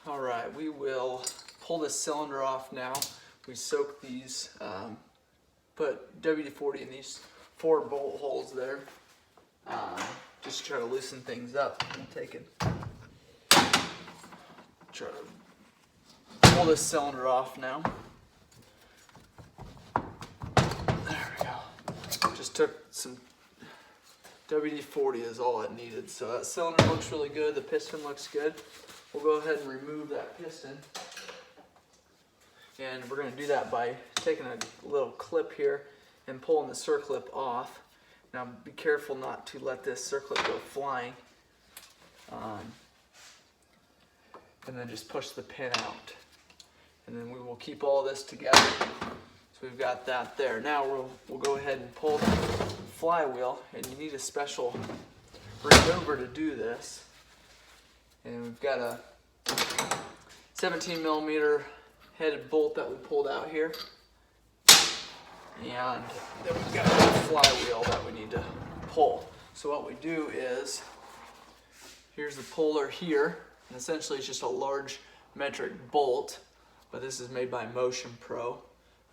All right, we will pull this cylinder off now. We soak these, put WD-40 in these 4 bolt holes there, just to try to loosen things up. I'm taking, try to pull this cylinder off now. There we go. Just took some WD-40 is all it needed. So that cylinder looks really good. The piston looks good. We'll go ahead and remove that piston. And we're going to do that by taking a little clip here and pulling the circlip off. Now be careful not to let this circlip go flying. And then just push the pin out. And then we will keep all this together. So we've got that there. Now we'll go ahead and pull the flywheel, and you need a special remover to do this. And we've got a 17mm headed bolt that we pulled out here. And then we've got a flywheel that we need to pull. So what we do is, here's the puller here, and essentially it's just a large metric bolt, but this is made by Motion Pro.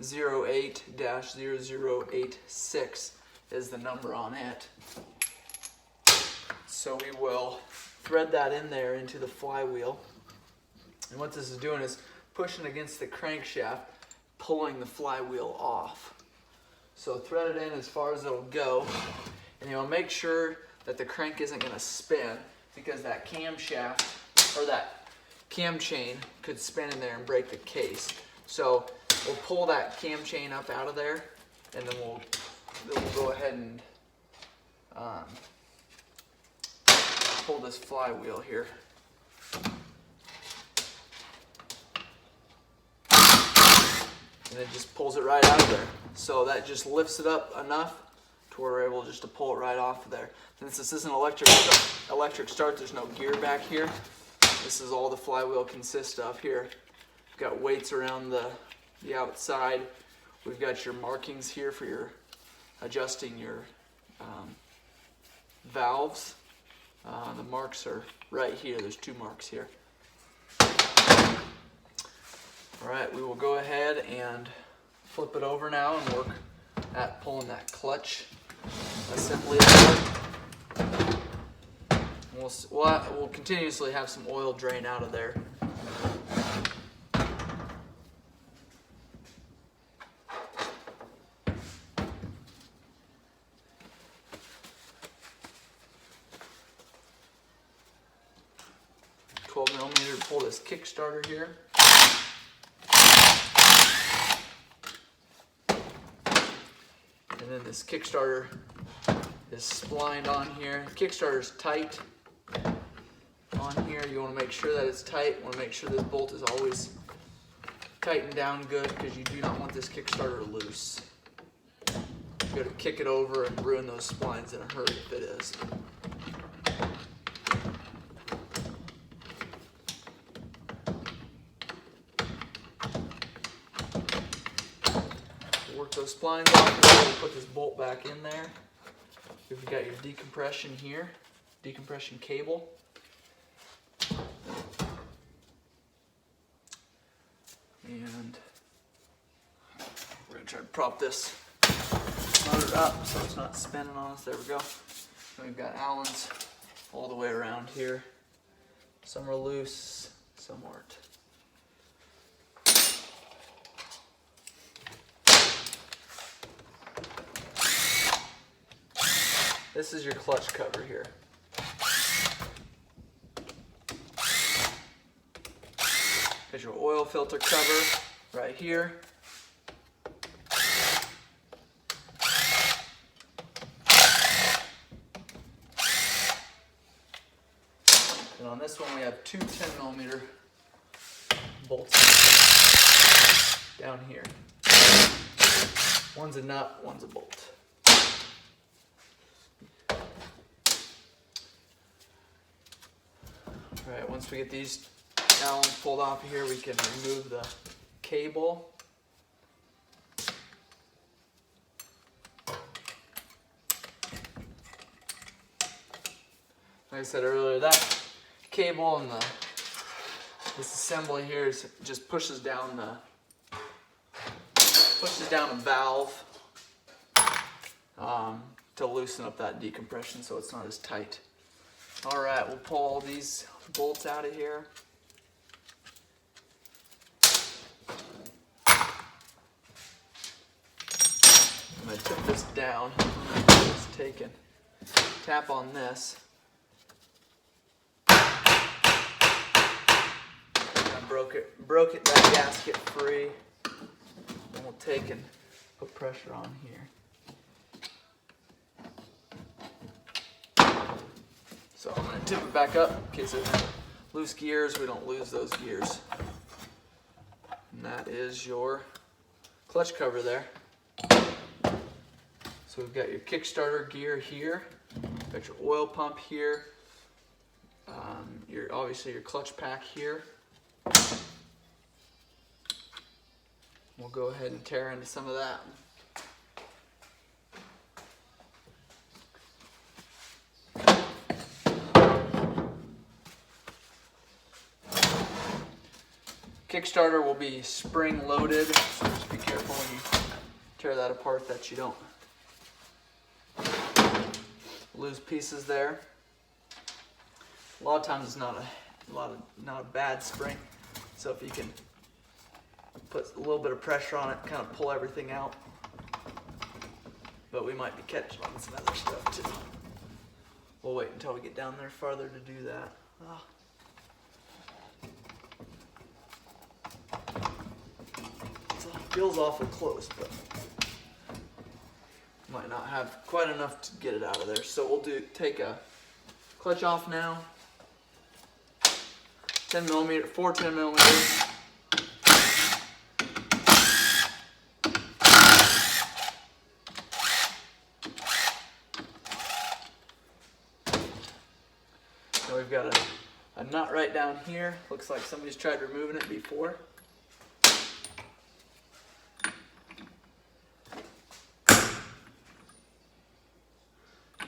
08-0086 is the number on it. So we will thread that in there into the flywheel. And what this is doing is pushing against the crankshaft, pulling the flywheel off. So thread it in as far as it'll go, and you want to make sure that the crank isn't going to spin, because that camshaft or that cam chain could spin in there and break the case. So we'll pull that cam chain up out of there, and then we'll go ahead and pull this flywheel here. And it just pulls it right out of there. So that just lifts it up enough to where we're able just to pull it right off of there. Since this isn't electric start, there's no gear back here. This is all the flywheel consists of here. We've got weights around the outside. We've got your markings here for your adjusting your valves. The marks are right here. There's 2 marks here. All right, we will go ahead and flip it over now and work at pulling that clutch assembly apart. We'll continuously have some oil drain out of there. $12mm to pull this Kickstarter here. And then this Kickstarter is splined on here. Kickstarter's tight on here. You want to make sure that it's tight. You want to make sure this bolt is always tightened down good, because you do not want this Kickstarter loose. You got to kick it over and ruin those splines in a hurry if it is. Work those splines off, and then we'll put this bolt back in there. We've got your decompression here, decompression cable. And we're going to try to prop this motor up so it's not spinning on us. There we go. And we've got Allens all the way around here. Some are loose, some aren't. This is your clutch cover here. There's your oil filter cover right here. And on this one we have 2 10mm bolts down here. One's a nut, one's a bolt. Alright, once we get these Allens pulled off of here, we can remove the cable. Like I said earlier, that cable and the This assembly here just pushes down a valve to loosen up that decompression so it's not as tight. All right, we'll pull all these bolts out of here. I'm going to tip this down. It's taken. Tap on this. I broke it, that gasket free. Then we'll take and put pressure on here. So I'm going to tip it back up in case there's loose gears. We don't lose those gears. And that is your clutch cover there. So we've got your Kickstarter gear here, got your oil pump here, obviously your clutch pack here. We'll go ahead and tear into some of that. Kickstarter will be spring loaded, so just be careful when you tear that apart that you don't lose pieces there. A lot of times it's not a bad spring, so if you can put a little bit of pressure on it, kind of pull everything out. But we might be catching on some other stuff too. We'll wait until we get down there farther to do that. Oh. It feels awful close, but might not have quite enough to get it out of there. So we'll take a clutch off now. 10 millimeter, 4 10 millimeters. So we've got a nut right down here. Looks like somebody's tried removing it before.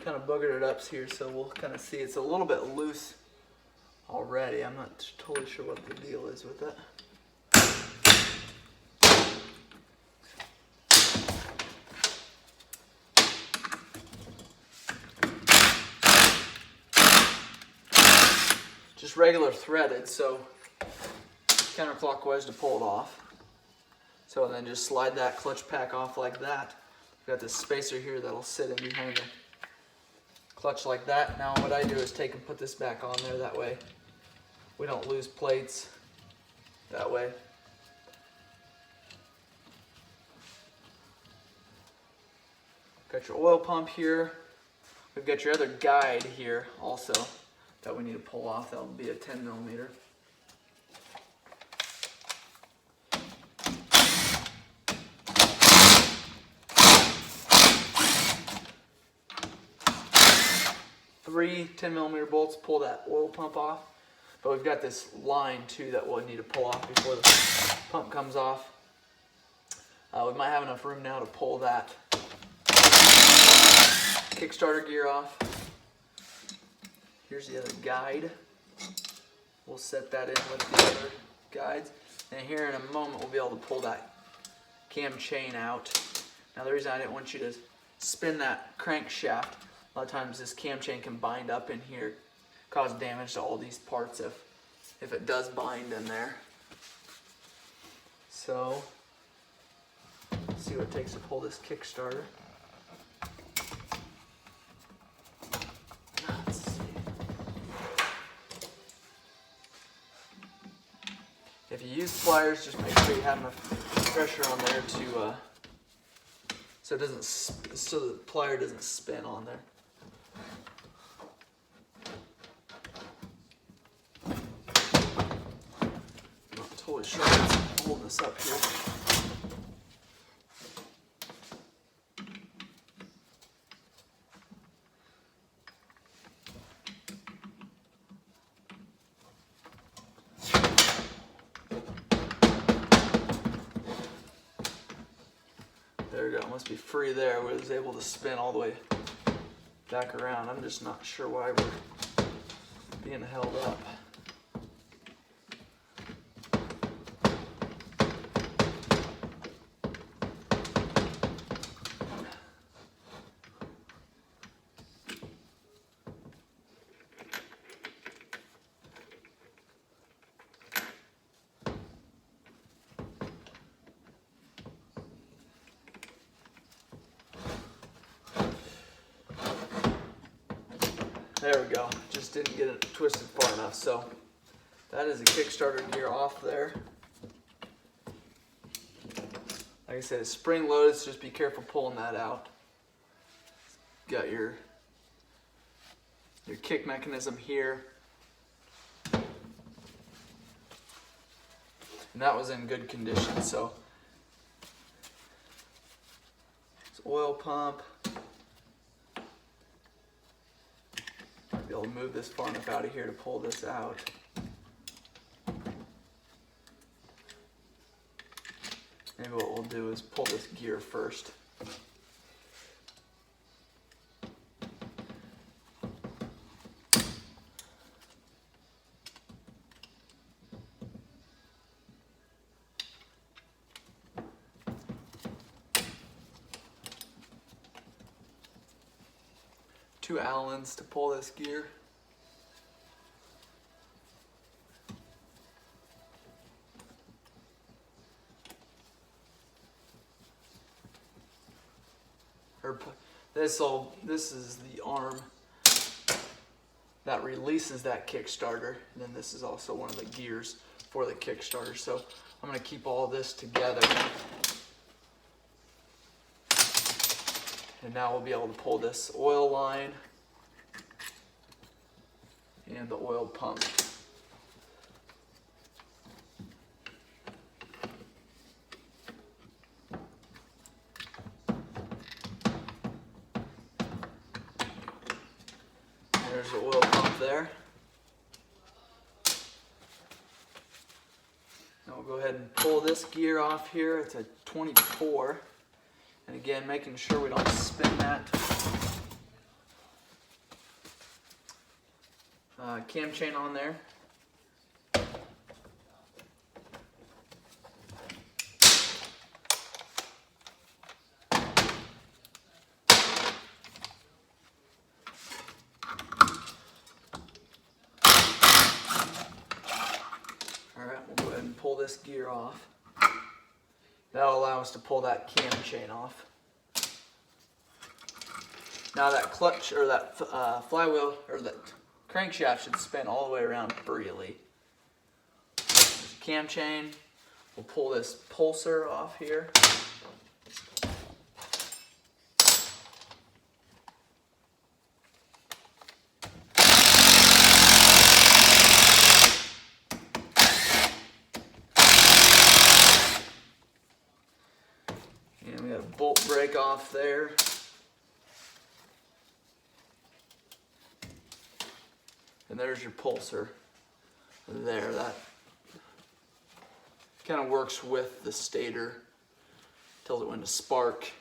Kind of buggered it up here, so we'll kind of see it's a little bit loose already. I'm not totally sure what the deal is with it. Just regular threaded, so counterclockwise to pull it off. So then just slide that clutch pack off like that. We've got this spacer here that'll sit in behind the clutch like that. Now what I do is take and put this back on there, that way we don't lose plates that way. Got your oil pump here. We've got your other guide here also that we need to pull off. That'll be a 10 millimeter. Three 10 millimeter bolts pull that oil pump off, but we've got this line too that we'll need to pull off before the pump comes off. We might have enough room now to pull that Kickstarter gear off. Here's the other guide. We'll set that in with the other guides, and here in a moment we'll be able to pull that cam chain out. Now the reason I didn't want you to spin that crankshaft, a lot of times this cam chain can bind up in here, cause damage to all these parts if it does bind in there. So, let's see what it takes to pull this Kickstarter. Let's see. If you use pliers, just make sure you have enough pressure on there to so the plier doesn't spin on there. Totally sure it's holding this up here. There we go, it must be free there. We was able to spin all the way back around. I'm just not sure why we're being held up. There we go. Just didn't get it twisted far enough. So that is a Kickstarter gear off there. Like I said, it's spring loaded, so just be careful pulling that out. Got your kick mechanism here. And that was in good condition, so it's oil pump. Be able to move this far enough out of here to pull this out. Maybe what we'll do is pull this gear first. Two Allens to pull this gear. This is the arm that releases that Kickstarter, and then this is also one of the gears for the Kickstarter. So I'm going to keep all this together, and now we'll be able to pull this oil line and the oil pump. There's the oil pump there. Now we'll go ahead and pull this gear off here. It's a 24. And again, making sure we don't spin that. Cam chain on there. Pull this gear off. That'll allow us to pull that cam chain off. Now that clutch or that flywheel or that crankshaft should spin all the way around freely. There's a cam chain. We'll pull this pulser off here. And we got a bolt break off there. And there's your pulser there. That kind of works with the stator. Tells it when to spark.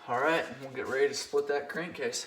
All right, we'll get ready to split that crankcase.